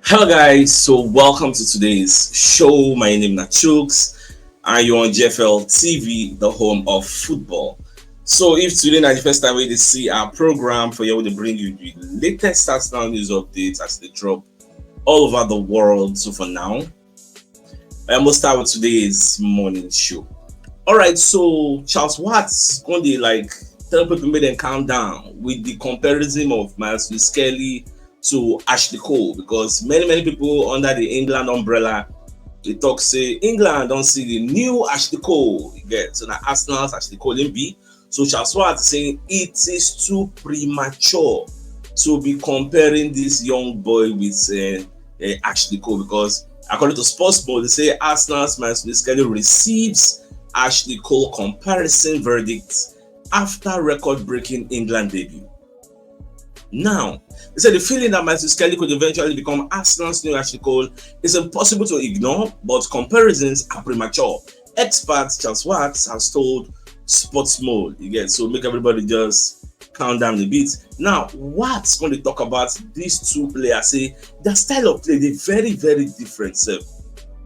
Hello guys, so welcome to today's show. My name is CHUKS and you're on GFL TV, the home of football. So if today is the first time we see our program for you, to bring you the latest Arsenal news updates as they drop all over the world. So for now, I must start with today's morning show. Alright, so Charles Watts going to tell people make them calm down with the comparison of Skelly to Ashley Cole, because many people under the England umbrella they talk say England don't see the new Ashley Cole. You get so now Arsenal's Ashley Cole in B. So Charles Swart is saying it is too premature to be comparing this young boy with Ashley Cole, because according to Sports Mode they say Arsenal's Skelly receives Ashley Cole comparison verdict after record-breaking England debut. Now, they said the feeling that Skelly could eventually become Arsenal's new Ashley Cole is impossible to ignore, but comparisons are premature. Expert Charles Watts has told Sports Mode. You get so make everybody just calm down a bit. Now, Watts going to talk about these two players. Say their style of play, they very different.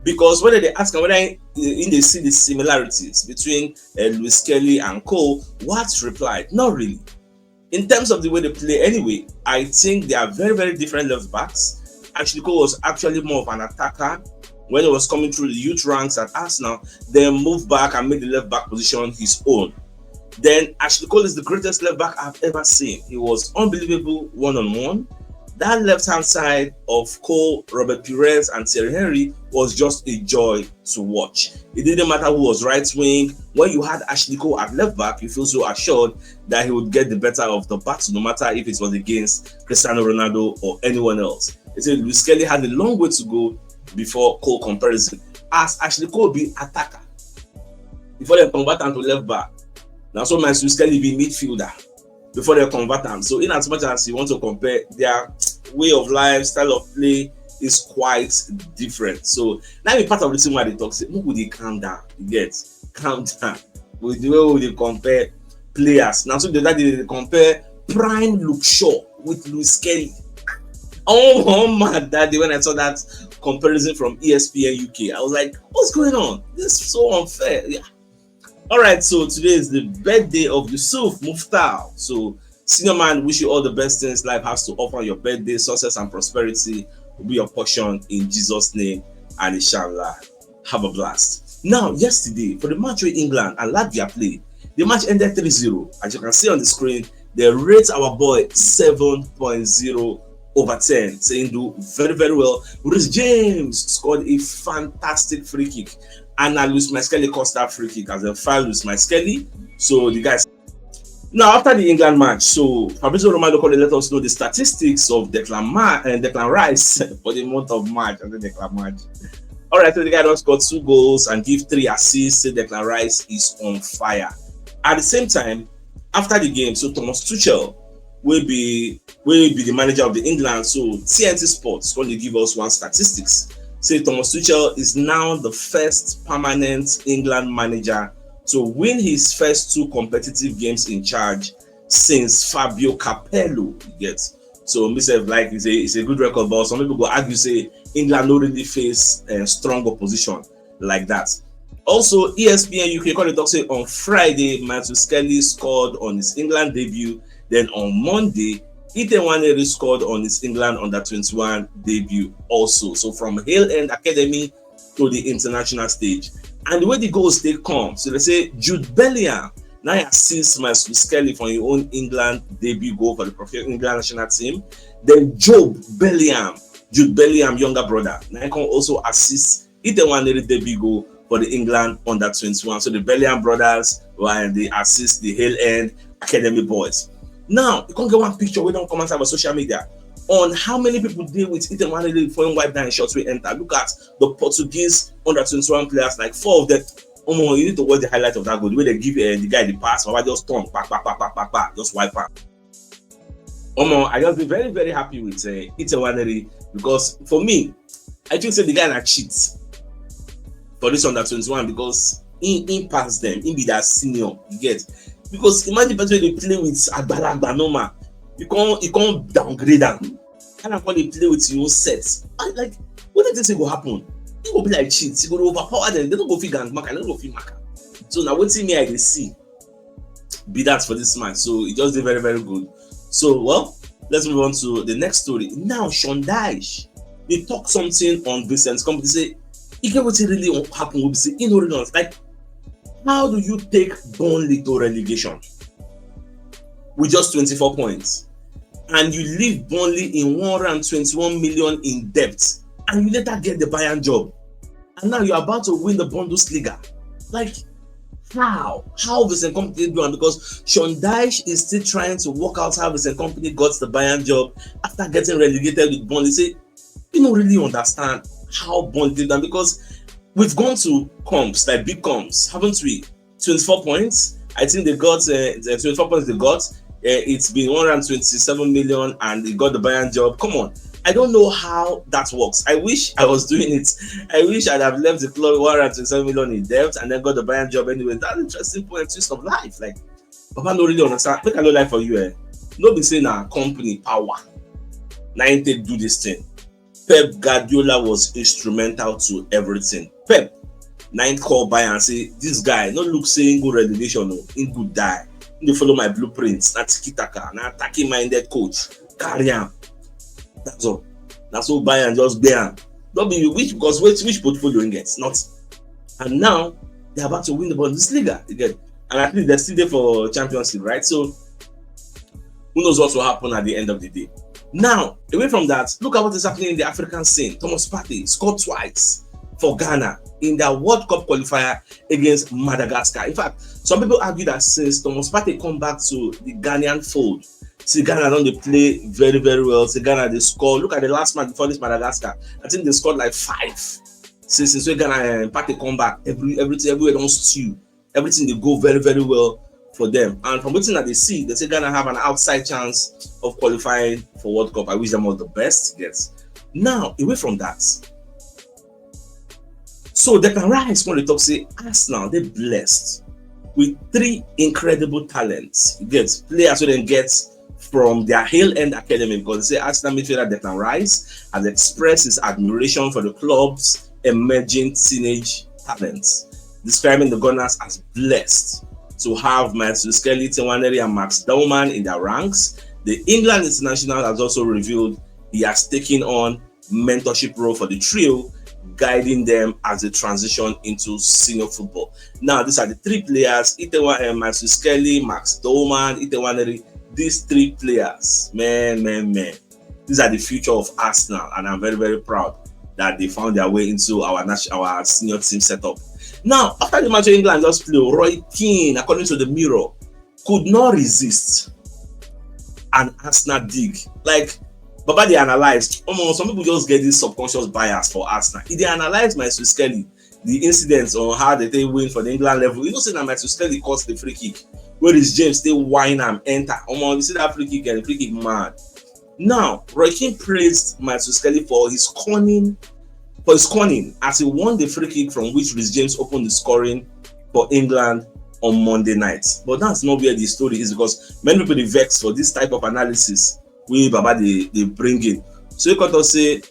Because whether they ask whether they see the similarities between Skelly and Cole, Watts replied, not really. In terms of the way they play anyway, I think they are very different left backs. Ashley Cole was actually more of an attacker when he was coming through the youth ranks at Arsenal, then moved back and made the left back position his own. Then Ashley Cole is the greatest left back I've ever seen. He was unbelievable one-on-one. That left-hand side of Cole, Robert Pires and Thierry Henry was just a joy to watch. It didn't matter who was right wing. When you had Ashley Cole at left back, you feel so assured that he would get the better of the battle, no matter if it was against Cristiano Ronaldo or anyone else. They said Luis Skelly had a long way to go before Cole comparison, as Ashley Cole be attacker before they convert him to left back. Now so Luis Skelly be midfielder before they convert him. So in as much as you want to compare, their way of life, style of play is quite different. So now be part of the reason why they talk say, who would they calm down? You get calm down with the way they compare players. Now so they compare prime Luke Shaw with Luis Skelly. Oh man, that day when I saw that comparison from ESPN UK, I was like, what's going on? This is so unfair. Yeah. Alright, so today is the birthday of Yusuf Muftar. So senior man, wish you all the best things life has to offer on your birthday. Success and prosperity will be your portion in Jesus' name, and inshallah, have a blast. Now, yesterday, for the match with England and Latvia played, the match ended 3-0. As you can see on the screen, they rate our boy 7.0 over 10, saying do very well. Rhys James scored a fantastic free kick, and Luis Skelly cost that free kick as a foul Luis Skelly. So the guys. Now, after the England match, so Fabrizio Romano called to let us know the statistics of Declan Rice for the month of March and the Declan match. All right, so the guy just scored 2 goals and give 3 assists. Say Declan Rice is on fire. At the same time, after the game, so Thomas Tuchel will be the manager of the England. So TNT Sports going to give us one statistics. Say Thomas Tuchel is now the first permanent England manager to win his first 2 competitive games in charge since Fabio Capello. Gets so myself like it's a good record, but some people go argue say England already face strong opposition like that. Also, ESPN UK called the say on Friday, Skelly scored on his England debut. Then on Monday, Ethan Nwaneri scored on his England under-21 debut also. So from Hale End Academy to the international stage. And the way the goals they come, so they say Jude Bellingham now assists Skelly for your own England debut goal for the professional England national team. Then Jude Bellingham younger brother, now can also assist Ethan Nwaneri debut goal for the England under-21. So the Bellingham brothers, while they assist the Hale End Academy boys. Now, you can't get one picture we don't come outside on social media on how many people deal with Ethan Nwaneri for him wipe down shots we enter. Look at the Portuguese under-21 players, like 4 of them. You need to watch the highlight of that goal. The way they give the guy the pass, or just turn, back, just wipe out. I just be very happy with Ethan Nwaneri, because for me, I think the guy that cheats for this under-21 because he passed them, he be that senior, you get. Because imagine the person they play with Agbalagba normal, you can't downgrade them. Kind of when they play with your sets. I like, what did they say will happen? It will be like cheats. It will overpower them. They don't go figure and mark. They don't go figure mark. So now what me I dey see be that for this match. So it just did very, very good. So well, let's move on to the next story. Now Sean Dyche, they talk something on Vincent's Kompany. Say, you get what really happen will be say, you know, like, how do you take Burnley to relegation with just 24 points? And you leave Burnley in 121 million in debt, and you later get the Bayern job, and now you're about to win the Bundesliga. Like, how Vincent Kompany do? Because Sean Dyche is still trying to work out how Vincent Kompany got the Bayern job after getting relegated with Burnley. Say, you don't really understand how Burnley did that, because we've gone to comps, like big comps, haven't we? 24 points. I think they got 24 points. They got. It's been 127 million and they got the Bayern job. Come on, I don't know how that works. I wish I was doing it. I wish I'd have left the club 127 million in debt and then got the Bayern job anyway. That's an interesting point, twist of life. Like, Papa don't really understand. Make I no lie for you, no be saying our company power 90 do this thing. Pep Guardiola was instrumental to everything. Pep 9 call Bayern and say, this guy no look saying good relegation, no, in good die. They follow my blueprints, not tiki-taka, not attacking minded coach. Carry him. That's all. That's all Bayern just bear. Don't be which portfolio you get, not. And now they're about to win the Bundesliga again. And at least they're still there for Champions League, right? So who knows what will happen at the end of the day. Now, away from that, look at what is happening in the African scene. Thomas Partey scored twice for Ghana in their World Cup qualifier against Madagascar. In fact, some people argue that since Thomas Partey come back to the Ghanaian fold, see Ghana don't they play very, very well. See Ghana they score. Look at the last match before this Madagascar. I think they scored like 5. Since Ghana and Partey come back, everywhere don't stew. Everything they go very, very well for them. And from everything that they see, they say Ghana have an outside chance of qualifying for World Cup. I wish them all the best. Yes. Now, away from that. So Declan Rice when they talk say Arsenal they blessed with 3 incredible talents. You get players who then get from their Hale End Academy, because they say Arsenal midfielder Declan Rice has expressed his admiration for the club's emerging teenage talents, describing the Gunners as blessed to have Skelly, Tewaneri and Max Dauman in their ranks. The England international has also revealed he has taken on mentorship role for the trio, guiding them as they transition into senior football. Now, these are the 3 players: Max Skelly, Max Dauman, Itewaneri. These 3 players, man. These are the future of Arsenal, and I'm very, very proud that they found their way into our senior team setup. Now, after the match of England just played, Roy Keane, according to the Mirror, could not resist an Arsenal dig. Like, Baba, they analyzed. Some people just get this subconscious bias for Arsenal. If they analyze my Skelly, the incidents on how they win for the England level, you know, say that my Skelly caused the free kick. Where is James? They whine and enter. You see that free kick and the free kick mad. Now, Roy Keane praised my Skelly for his cunning as he won the free kick from which Rhys James opened the scoring for England on Monday night. But that's not where the story is, because many people vex for this type of analysis. Baba they bring in. So you can say,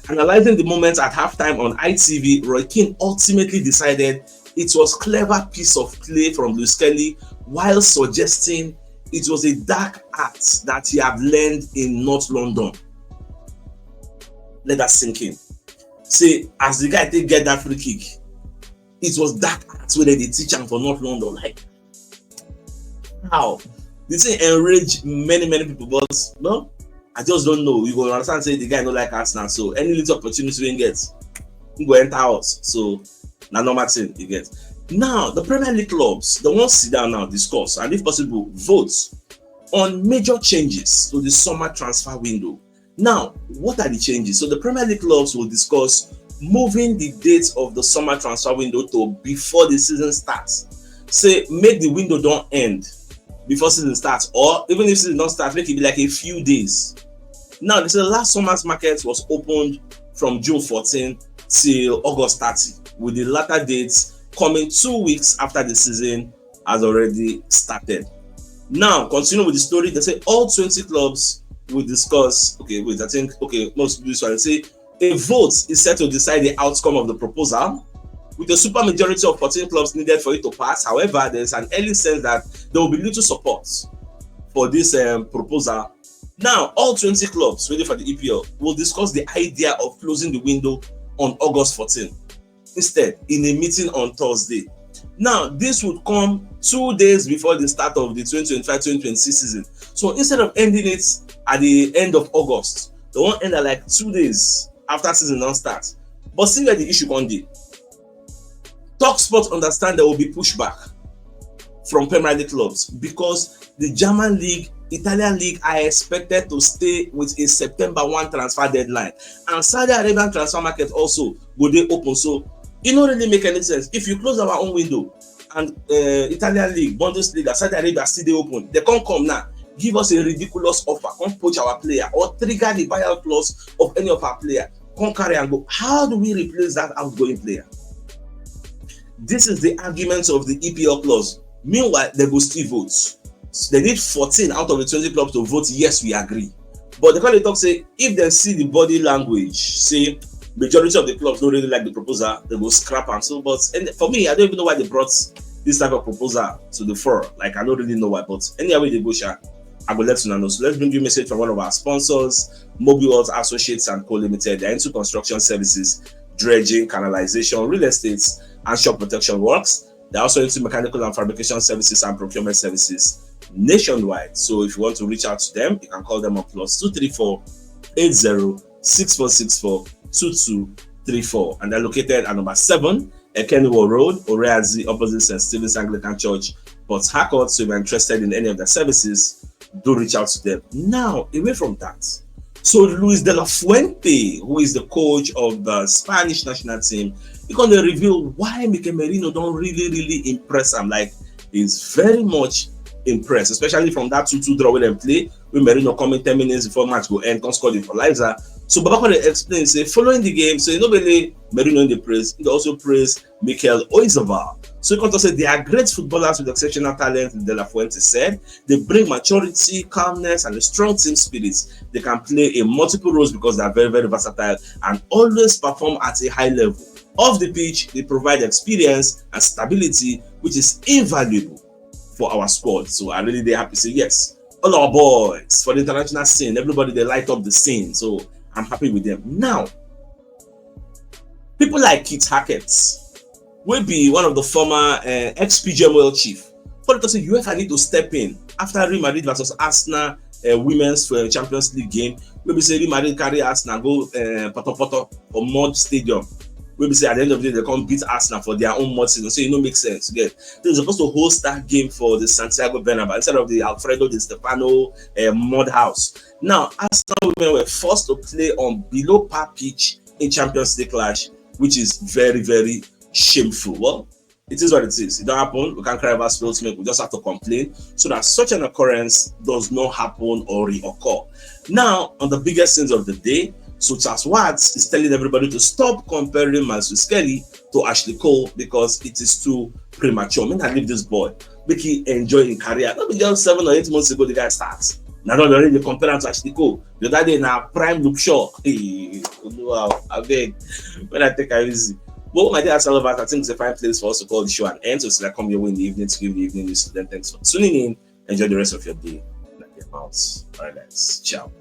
analyzing the moments at halftime on ITV, Roy Keane ultimately decided it was clever piece of play from Luis Skelly, while suggesting it was a dark art that he had learned in North London. Let that sink in. Say, as the guy they get that free kick, it was dark art where they teach him for North London. Like, how? This thing enrage many people, but no, I just don't know. You go understand, say the guy don't like Arsenal, so any little opportunity he gets, he go enter us. So na normal thing he gets. Now the Premier League clubs, they won't sit down now, discuss, and if possible, vote on major changes to the summer transfer window. Now, what are the changes? So the Premier League clubs will discuss moving the date of the summer transfer window to before the season starts. Say, make the window don't end before season starts, or even if season don't start, make it be like a few days. Now, they say the last summer's market was opened from June 14 till August 30, with the latter dates coming 2 weeks after the season has already started. Now, continue with the story. They say all 20 clubs we discuss. Okay, wait, I think most of this one say a vote is set to decide the outcome of the proposal, with a super majority of 14 clubs needed for it to pass. However, there's an early sense that there will be little support for this proposal. Now, all 20 clubs ready for the EPL will discuss the idea of closing the window on August 14, instead in a meeting on Thursday. Now, this would come 2 days before the start of the 2025-2026 season. So instead of ending it at the end of August, they won't end at like 2 days after season don't start. But see where the issue can be. TalkSport understand there will be pushback from Premier League clubs because the German league, Italian league are expected to stay with a September 1 transfer deadline, and Saudi Arabian transfer market also go dey open. So it don't really make any sense if you close our own window and Italian league, Bundesliga, Saudi Arabia still dey open. They can't come now, give us a ridiculous offer, come poach our player or trigger the buyout clause of any of our player, come carry and go. How do we replace that outgoing player? This is the argument of the EPL clause. Meanwhile, they go still vote. So they need 14 out of the 20 clubs to vote yes, we agree. But the kind of talk say if they see the body language, say majority of the clubs don't really like the proposal, they go scrap and so. But for me, I don't even know why they brought this type of proposal to the fore. Like, I don't really know why. But anyway, they go share. I will let you know. So let's bring you a message from one of our sponsors, Mobile World Associates and Co Limited. They're into construction services, dredging, canalization, real estate, and shop protection works. They're also into mechanical and fabrication services and procurement services nationwide. So if you want to reach out to them, you can call them on +234 80 6464 2234. And they're located at number 7 Ekenwo Road, Oreazi, opposite St. Stephen's Anglican Church, Port Harcourt. So if you're interested in any of their services, do reach out to them. Now, away from that, so Luis de la Fuente, who is the coach of the Spanish national team, he's going to reveal why Merino don't really impress him. Like, he's very much impressed, especially from that 2-2 draw with them play, with Merino coming 10 minutes before match go end, can score the equalizer. So Babakole explains, say, following the game, so not only Merino in the praise, he also praised Mikel Oyarzabal. So he can say they are great footballers with exceptional talent, De La Fuente said. They bring maturity, calmness, and a strong team spirit. They can play in multiple roles because they are very versatile and always perform at a high level. Off the pitch, they provide experience and stability, which is invaluable for our squad. So I really happy to say yes. All our boys for the international scene, everybody, they light up the scene. So I'm happy with them. Now, people like Keith Hackett will be one of the former ex-Pidgin world chief. But because UEFA need to step in after Real Madrid versus Arsenal women's Champions League game. Maybe say Real Madrid carry Arsenal go poto or mud stadium. Maybe say at the end of the day they come beat Arsenal for their own mud season. So it don't make sense. Again, they're supposed to host that game for the Santiago Bernabeu instead of the Alfredo Di Stefano mud house. Now, Arsenal women were forced to play on below par pitch in Champions League clash, which is very shameful. Well, it is what it is. It don't happen. We can't cry about spilled milk. We just have to complain so that such an occurrence does not happen or reoccur. Now, on the biggest sins of the day, so Charles Watts is telling everybody to stop comparing Skelly to Ashley Cole because it is too premature. Make I leave this boy. Make he enjoy his career. Not just 7 or 8 months ago the guy starts. Now don't already compare him to Ashley Cole. The other day now prime look shock. Hey, wow, I beg. When I take it easy. But my dear Salovas, I think it's a fine place for us to call the show an end. So I come your way in the evening to give the evening news. Then thanks for tuning in. Enjoy the rest of your day. Like your mouse. All right, guys. Ciao.